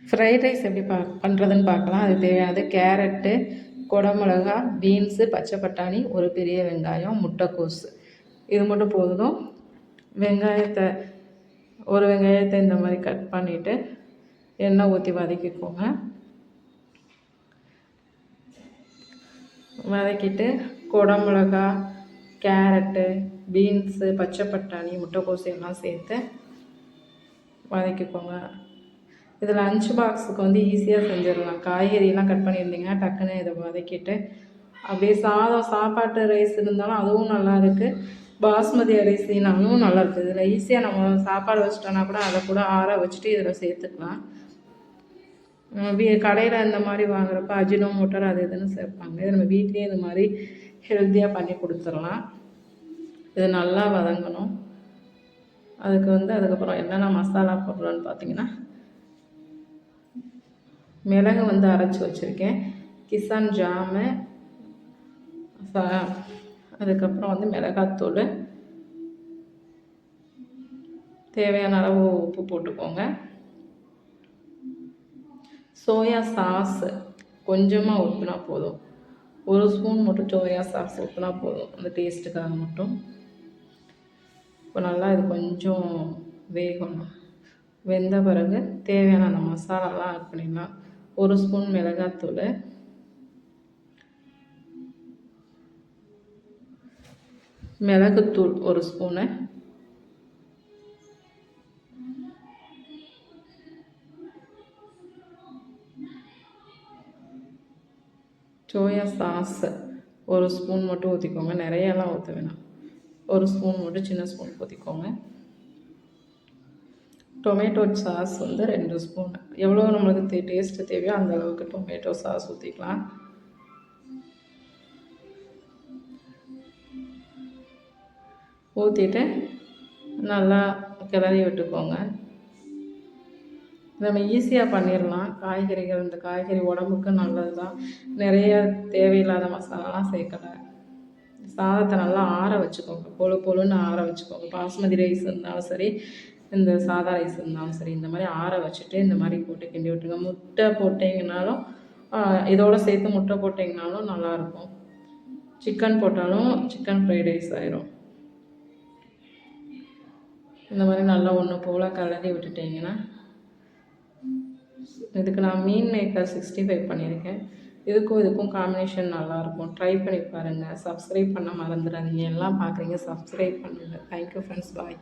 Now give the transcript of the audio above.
Fried rice எப்படி பண்ணுறதுன்னு பார்க்கலாம். அதுக்கு தேவையானது கேரட்டு, குடமிளகா, பீன்ஸு, பச்சை பட்டாணி, ஒரு பெரிய வெங்காயம், முட்டைக்கோஸ் இது மட்டும் போதும். ஒரு வெங்காயத்தை இந்த மாதிரி கட் பண்ணிவிட்டு எண்ணெய் ஊற்றி வதக்கிக்கோங்க. வதக்கிட்டு குடமிளகா, கேரட்டு, பீன்ஸு, பச்சை பட்டாணி, முட்டைக்கோஸ் எல்லாம் சேர்த்து வதக்கிக்கோங்க. இது லஞ்ச் பாக்ஸுக்கு வந்து ஈஸியாக செஞ்சிடலாம். காய்கறியெல்லாம் கட் பண்ணியிருந்தீங்கன்னா டக்குன்னு இதை வதக்கிட்டு அப்படியே சாப்பாட்டு ரைஸ் இருந்தாலும் அதுவும் நல்லா இருக்குது. பாஸ்மதி அரிசினாலும் நல்லா இருக்குது. இதில் ஈஸியாக நம்ம சாப்பாடு வச்சிட்டோன்னா கூட அதை கூட ஆற வச்சுட்டு இதில் சேர்த்துக்கலாம். கடையில் இந்த மாதிரி வாங்குறப்ப அஜினோமோட்டோ அது இதுன்னு சேர்ப்பாங்க. இது நம்ம வீட்லேயே இது மாதிரி ஹெல்த்தியாக பண்ணி கொடுத்துடலாம். இது நல்லா வதங்கணும். அதுக்கப்புறம் என்னென்ன மசாலா போடுறோன்னு பார்த்தீங்கன்னா, மிளகு வந்து அரைச்சி வச்சுருக்கேன், கிசான் ஜாமு, அதுக்கப்புறம் வந்து மிளகாத்தூள், தேவையான அளவு உப்பு போட்டுக்கோங்க. சோயா சாஸு கொஞ்சமாக ஊற்றினா போதும். 1 ஸ்பூன் மட்டும் சோயா சாஸ் ஊற்றினா போதும், அந்த டேஸ்ட்டுக்காக மட்டும். இப்போ நல்லா இது கொஞ்சம் வேகணும். வெந்த பிறகு தேவையான அந்த மசாலாலாம் ஆட் பண்ணிடலாம். 1 ஸ்பூன் மிளகாத்தூள், மிளகுத்தூள் 1 ஸ்பூனு, சோயா சாஸ் 1 ஸ்பூன் மட்டும் ஊற்றிக்கோங்க. நிறையெல்லாம் ஊற்ற வேணாம். 1 ஸ்பூன் மட்டும் சின்ன ஸ்பூன் ஊற்றிக்கோங்க. டொமேட்டோ சாஸ் வந்து 2 ஸ்பூன். எவ்வளோ நம்மளுக்கு டேஸ்ட்டு தேவையோ அந்த அளவுக்கு டொமேட்டோ சாஸ் ஊற்றிக்கலாம். ஊற்றிட்டு நல்லா கிளறி விட்டுக்கோங்க. நம்ம ஈஸியாக பண்ணிடலாம். இந்த காய்கறி உடம்புக்கு நல்லது தான். நிறைய தேவையில்லாத மசாலாலாம் சேர்க்கலை. சாதத்தை நல்லா ஆற வச்சுக்கோங்க. பொழுன்னு ஆற வச்சுக்கோங்க. பாஸ்மதி ரைஸ் இருந்தாலும் சரி, இந்த சாதா ரைஸ் இருந்தாலும் சரி, இந்த மாதிரி ஆற வச்சுட்டு இந்த மாதிரி போட்டு கிண்டி விட்டுருங்க. முட்டை போட்டிங்கனாலும் இதோடு சேர்த்து முட்டை போட்டிங்கனாலும் நல்லாயிருக்கும். சிக்கன் போட்டாலும் சிக்கன் ஃப்ரைட் ரைஸ் ஆயிரும். இந்த மாதிரி நல்லா ஒன்று போல் கலரி விட்டுட்டிங்கன்னா, இதுக்கு நான் மீன் மேக்கர் 65 பண்ணியிருக்கேன். இதுக்கும் காம்பினேஷன் நல்லாயிருக்கும். ட்ரை பண்ணி பாருங்கள். சப்ஸ்கிரைப் பண்ண மறந்துடாதீங்க. எல்லாம் பார்க்குறீங்க, சப்ஸ்கிரைப் பண்ணுங்கள். தேங்க்யூ ஃப்ரெண்ட்ஸ், பாய்.